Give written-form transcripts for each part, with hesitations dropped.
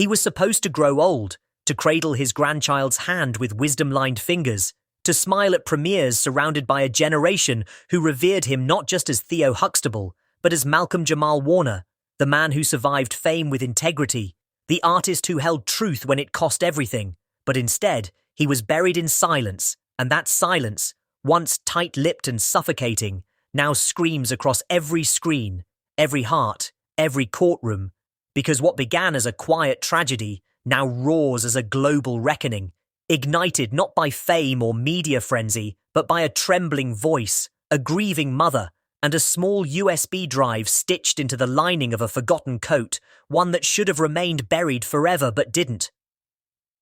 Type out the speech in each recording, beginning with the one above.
He was supposed to grow old, to cradle his grandchild's hand with wisdom-lined fingers, to smile at premieres surrounded by a generation who revered him not just as Theo Huxtable, but as Malcolm Jamal Warner, the man who survived fame with integrity, the artist who held truth when it cost everything. But instead, he was buried in silence, and that silence, once tight-lipped and suffocating, now screams across every screen, every heart, every courtroom, because what began as a quiet tragedy now roars as a global reckoning, ignited not by fame or media frenzy, but by a trembling voice, a grieving mother, and a small USB drive stitched into the lining of a forgotten coat, one that should have remained buried forever but didn't.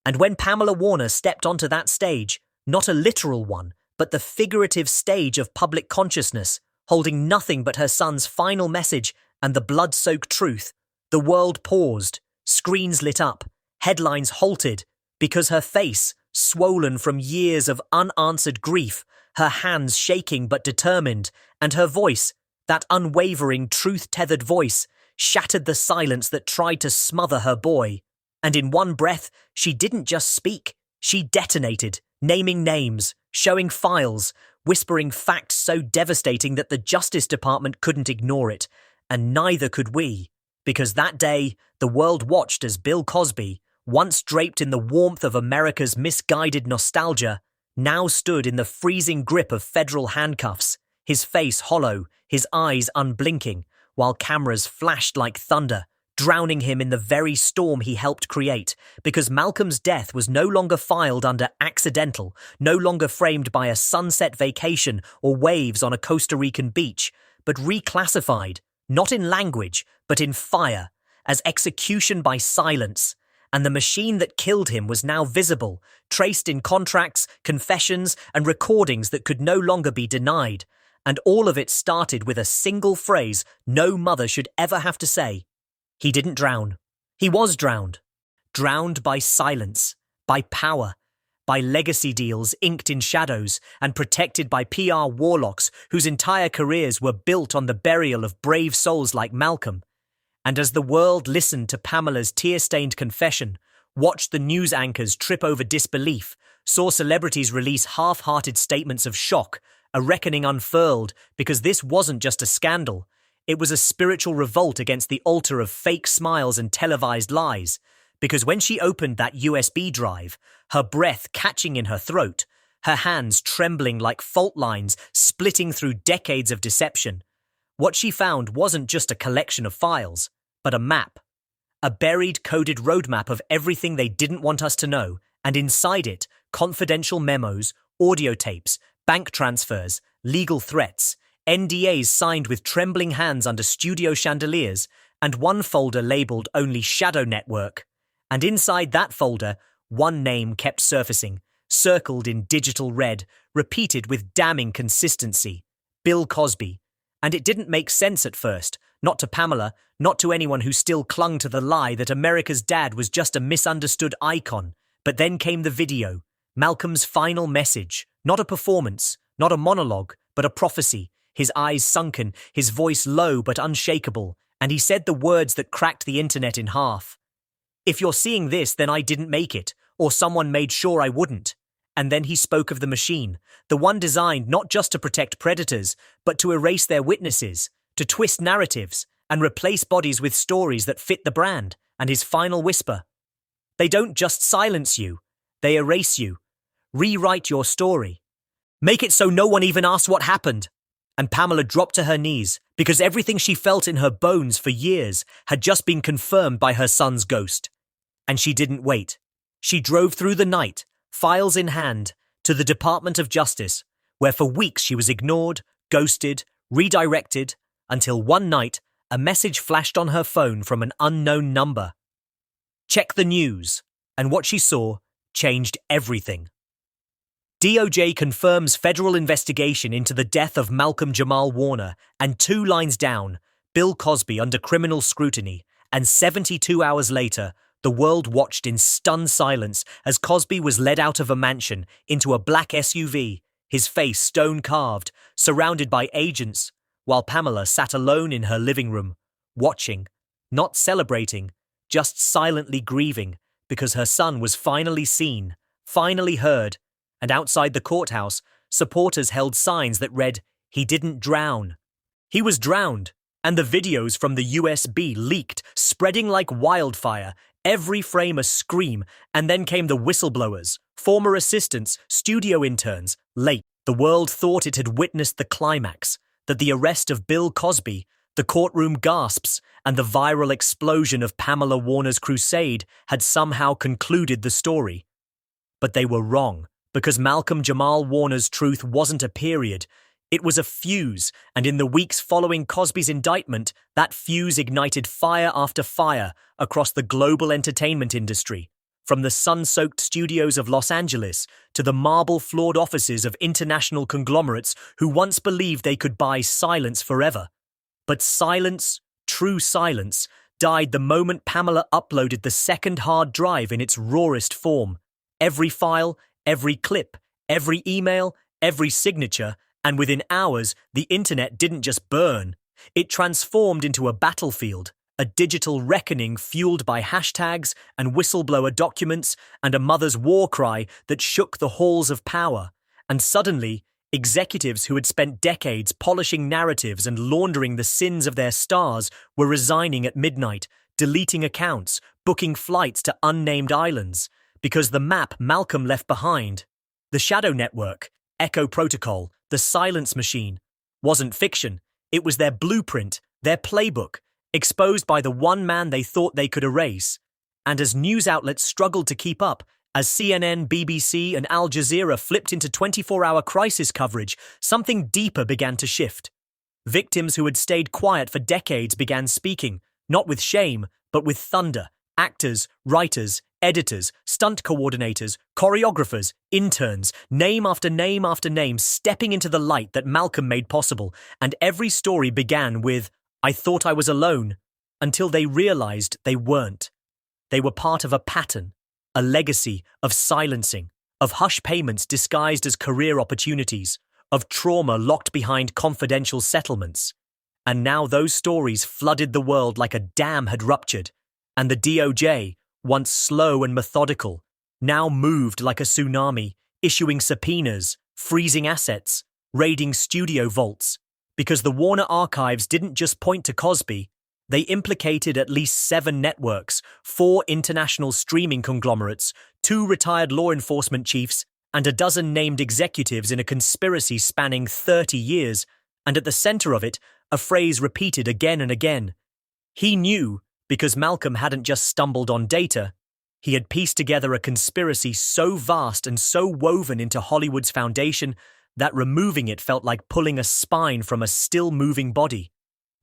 And when Pamela Warner stepped onto that stage, not a literal one, but the figurative stage of public consciousness, holding nothing but her son's final message and the blood-soaked truth, the world paused, screens lit up, headlines halted, because her face, swollen from years of unanswered grief, her hands shaking but determined, and her voice, that unwavering, truth-tethered voice, shattered the silence that tried to smother her boy. And in one breath, she didn't just speak, she detonated, naming names, showing files, whispering facts so devastating that the Justice Department couldn't ignore it, and neither could we, because that day, the world watched as Bill Cosby, once draped in the warmth of America's misguided nostalgia, now stood in the freezing grip of federal handcuffs, his face hollow, his eyes unblinking, while cameras flashed like thunder, drowning him in the very storm he helped create, because Malcolm's death was no longer filed under accidental, no longer framed by a sunset vacation or waves on a Costa Rican beach, but reclassified, not in language, but in fire, as execution by silence. And the machine that killed him was now visible, traced in contracts, confessions, and recordings that could no longer be denied. And all of it started with a single phrase no mother should ever have to say. He didn't drown. He was drowned. Drowned by silence, by power, by legacy deals inked in shadows and protected by PR warlocks whose entire careers were built on the burial of brave souls like Malcolm. And as the world listened to Pamela's tear-stained confession, watched the news anchors trip over disbelief, saw celebrities release half-hearted statements of shock, a reckoning unfurled because this wasn't just a scandal. It was a spiritual revolt against the altar of fake smiles and televised lies, because when she opened that USB drive, her breath catching in her throat, her hands trembling like fault lines splitting through decades of deception, what she found wasn't just a collection of files, but a map. A buried, coded roadmap of everything they didn't want us to know, and inside it, confidential memos, audio tapes, bank transfers, legal threats, NDAs signed with trembling hands under studio chandeliers, and one folder labeled only Shadow Network. And inside that folder, one name kept surfacing, circled in digital red, repeated with damning consistency: Bill Cosby. And it didn't make sense at first, not to Pamela, not to anyone who still clung to the lie that America's dad was just a misunderstood icon. But then came the video, Malcolm's final message, not a performance, not a monologue, but a prophecy. His eyes sunken, his voice low but unshakable, and he said the words that cracked the internet in half. If you're seeing this, then I didn't make it, or someone made sure I wouldn't. And then he spoke of the machine, the one designed not just to protect predators, but to erase their witnesses, to twist narratives, and replace bodies with stories that fit the brand. And his final whisper: they don't just silence you, they erase you. Rewrite your story. Make it so no one even asks what happened. And Pamela dropped to her knees, because everything she felt in her bones for years had just been confirmed by her son's ghost. And she didn't wait. She drove through the night, files in hand, to the Department of Justice, where for weeks she was ignored, ghosted, redirected, until one night a message flashed on her phone from an unknown number. Check the news. And what she saw changed everything. DOJ confirms federal investigation into the death of Malcolm Jamal Warner, and 2 lines down, Bill Cosby under criminal scrutiny, and 72 hours later, the world watched in stunned silence as Cosby was led out of a mansion into a black SUV, his face stone-carved, surrounded by agents, while Pamela sat alone in her living room, watching, not celebrating, just silently grieving because her son was finally seen, finally heard, and outside the courthouse, supporters held signs that read, "He didn't drown." He was drowned, and the videos from the USB leaked, spreading like wildfire, every frame a scream, and then came the whistleblowers, former assistants, studio interns, late. The world thought it had witnessed the climax, that the arrest of Bill Cosby, the courtroom gasps, and the viral explosion of Pamela Warner's crusade had somehow concluded the story. But they were wrong, because Malcolm Jamal Warner's truth wasn't a period. It was a fuse, and in the weeks following Cosby's indictment, that fuse ignited fire after fire across the global entertainment industry, from the sun-soaked studios of Los Angeles to the marble-floored offices of international conglomerates who once believed they could buy silence forever. But silence, true silence, died the moment Pamela uploaded the second hard drive in its rawest form. Every file, every clip, every email, every signature, and within hours, the internet didn't just burn. It transformed into a battlefield, a digital reckoning fueled by hashtags and whistleblower documents and a mother's war cry that shook the halls of power. And suddenly, executives who had spent decades polishing narratives and laundering the sins of their stars were resigning at midnight, deleting accounts, booking flights to unnamed islands, because the map Malcolm left behind, the shadow network, Echo Protocol, the silence machine, wasn't fiction. It was their blueprint, their playbook, exposed by the one man they thought they could erase. And as news outlets struggled to keep up, as CNN, BBC, and Al Jazeera flipped into 24-hour crisis coverage, something deeper began to shift. Victims who had stayed quiet for decades began speaking, not with shame, but with thunder. Actors, writers, editors, stunt coordinators, choreographers, interns, name after name after name stepping into the light that Malcolm made possible, and every story began with, "I thought I was alone," until they realized they weren't. They were part of a pattern, a legacy of silencing, of hush payments disguised as career opportunities, of trauma locked behind confidential settlements. And now those stories flooded the world like a dam had ruptured, and the DOJ, once slow and methodical, now moved like a tsunami, issuing subpoenas, freezing assets, raiding studio vaults, because the Warner archives didn't just point to Cosby, they implicated at least 7 networks, 4 international streaming conglomerates, 2 retired law enforcement chiefs, and a dozen named executives in a conspiracy spanning 30 years, and at the center of it, a phrase repeated again and again. He knew, because Malcolm hadn't just stumbled on data, he had pieced together a conspiracy so vast and so woven into Hollywood's foundation that removing it felt like pulling a spine from a still-moving body.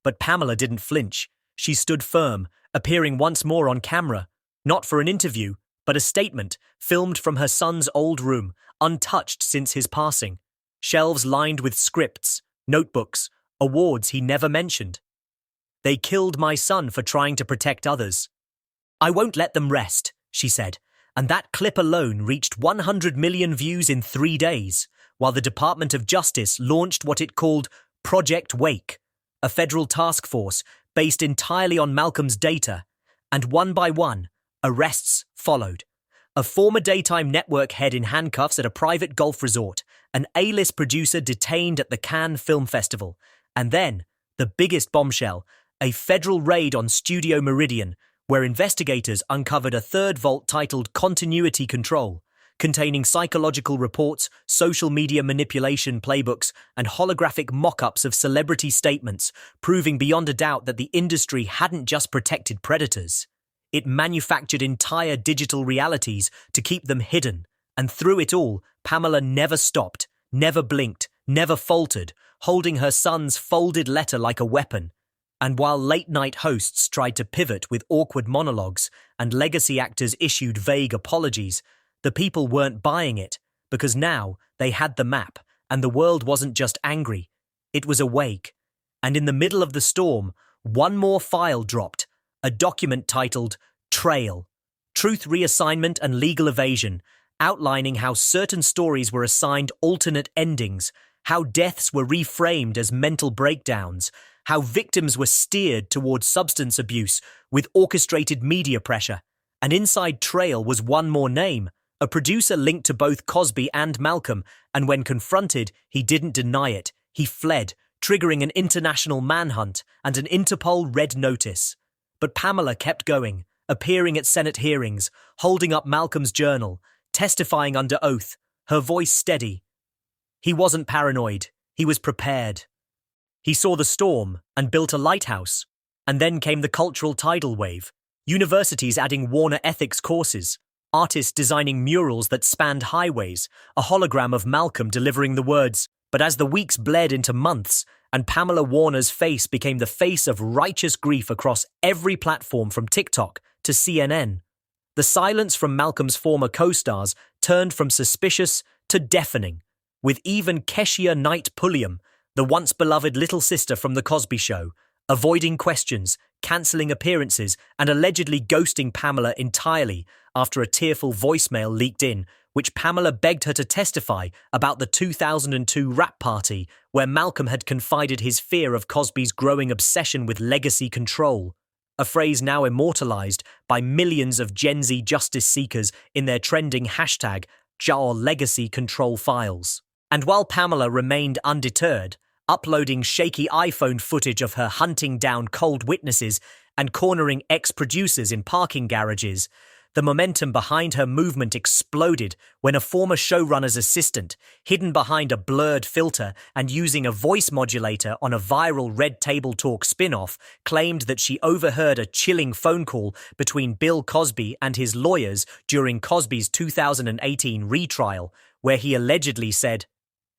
But Pamela didn't flinch. She stood firm, appearing once more on camera, not for an interview, but a statement filmed from her son's old room, untouched since his passing. Shelves lined with scripts, notebooks, awards he never mentioned. "They killed my son for trying to protect others. I won't let them rest," she said, and that clip alone reached 100 million views in 3 days, while the Department of Justice launched what it called Project Wake, a federal task force based entirely on Malcolm's data, and one by one, arrests followed. A former daytime network head in handcuffs at a private golf resort, an A-list producer detained at the Cannes Film Festival, and then, the biggest bombshell, a federal raid on Studio Meridian, where investigators uncovered a third vault titled Continuity Control, containing psychological reports, social media manipulation playbooks, and holographic mock-ups of celebrity statements, proving beyond a doubt that the industry hadn't just protected predators. It manufactured entire digital realities to keep them hidden, and through it all, Pamela never stopped, never blinked, never faltered, holding her son's folded letter like a weapon. And while late-night hosts tried to pivot with awkward monologues and legacy actors issued vague apologies, the people weren't buying it, because now they had the map, and the world wasn't just angry, it was awake. And in the middle of the storm, one more file dropped, a document titled Trail, Truth Reassignment and Legal Evasion, outlining how certain stories were assigned alternate endings, how deaths were reframed as mental breakdowns, how victims were steered towards substance abuse with orchestrated media pressure. An inside trail was one more name, a producer linked to both Cosby and Malcolm, and when confronted, he didn't deny it. He fled, triggering an international manhunt and an Interpol red notice. But Pamela kept going, appearing at Senate hearings, holding up Malcolm's journal, testifying under oath, her voice steady. He wasn't paranoid, he was prepared. He saw the storm and built a lighthouse. And then came the cultural tidal wave, universities adding Warner ethics courses, artists designing murals that spanned highways, a hologram of Malcolm delivering the words. But as the weeks bled into months, and Pamela Warner's face became the face of righteous grief across every platform from TikTok to CNN, the silence from Malcolm's former co-stars turned from suspicious to deafening, with even Keshia Knight Pulliam, the once beloved little sister from The Cosby Show, avoiding questions, cancelling appearances, and allegedly ghosting Pamela entirely after a tearful voicemail leaked in, which Pamela begged her to testify about the 2002 rap party where Malcolm had confided his fear of Cosby's growing obsession with legacy control, a phrase now immortalized by millions of Gen Z justice seekers in their trending hashtag #JarLegacyControl files. And while Pamela remained undeterred, uploading shaky iPhone footage of her hunting down cold witnesses and cornering ex-producers in parking garages, the momentum behind her movement exploded when a former showrunner's assistant, hidden behind a blurred filter and using a voice modulator on a viral Red Table Talk spin-off, claimed that she overheard a chilling phone call between Bill Cosby and his lawyers during Cosby's 2018 retrial, where he allegedly said,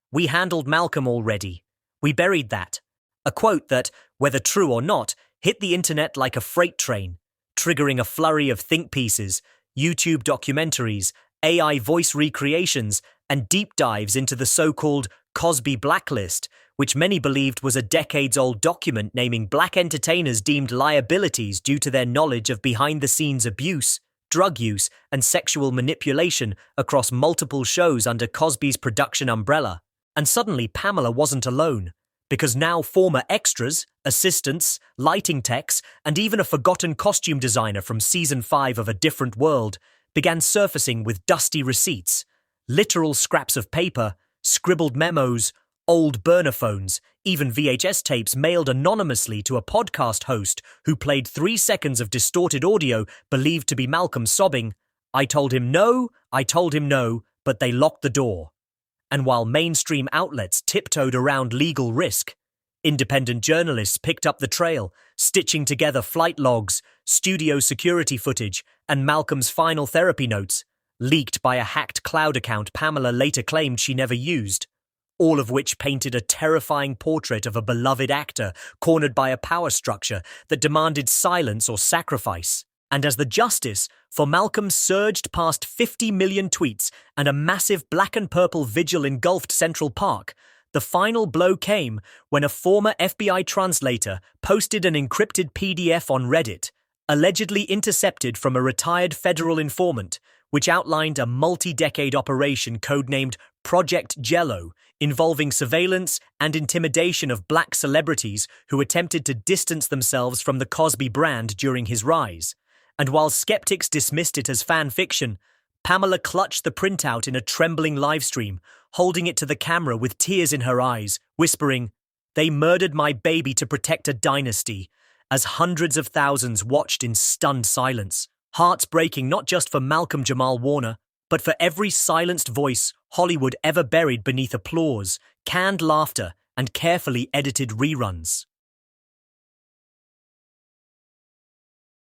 "We handled Malcolm already. We buried that." A quote that, whether true or not, hit the internet like a freight train, triggering a flurry of think pieces, YouTube documentaries, AI voice recreations, and deep dives into the so-called Cosby Blacklist, which many believed was a decades-old document naming black entertainers deemed liabilities due to their knowledge of behind-the-scenes abuse, drug use, and sexual manipulation across multiple shows under Cosby's production umbrella. And suddenly Pamela wasn't alone, because now former extras, assistants, lighting techs, and even a forgotten costume designer from Season 5 of A Different World began surfacing with dusty receipts, literal scraps of paper, scribbled memos, old burner phones, even VHS tapes mailed anonymously to a podcast host who played 3 seconds of distorted audio believed to be Malcolm sobbing, I told him no, but they locked the door." And while mainstream outlets tiptoed around legal risk, independent journalists picked up the trail, stitching together flight logs, studio security footage, and Malcolm's final therapy notes, leaked by a hacked cloud account Pamela later claimed she never used, all of which painted a terrifying portrait of a beloved actor cornered by a power structure that demanded silence or sacrifice. And as the justice for Malcolm surged past 50 million tweets and a massive black and purple vigil engulfed Central Park, the final blow came when a former FBI translator posted an encrypted PDF on Reddit, allegedly intercepted from a retired federal informant, which outlined a multi-decade operation codenamed Project Jello, involving surveillance and intimidation of black celebrities who attempted to distance themselves from the Cosby brand during his rise. And while skeptics dismissed it as fan fiction, Pamela clutched the printout in a trembling livestream, holding it to the camera with tears in her eyes, whispering, "They murdered my baby to protect a dynasty," as hundreds of thousands watched in stunned silence, hearts breaking not just for Malcolm Jamal Warner, but for every silenced voice Hollywood ever buried beneath applause, canned laughter, and carefully edited reruns.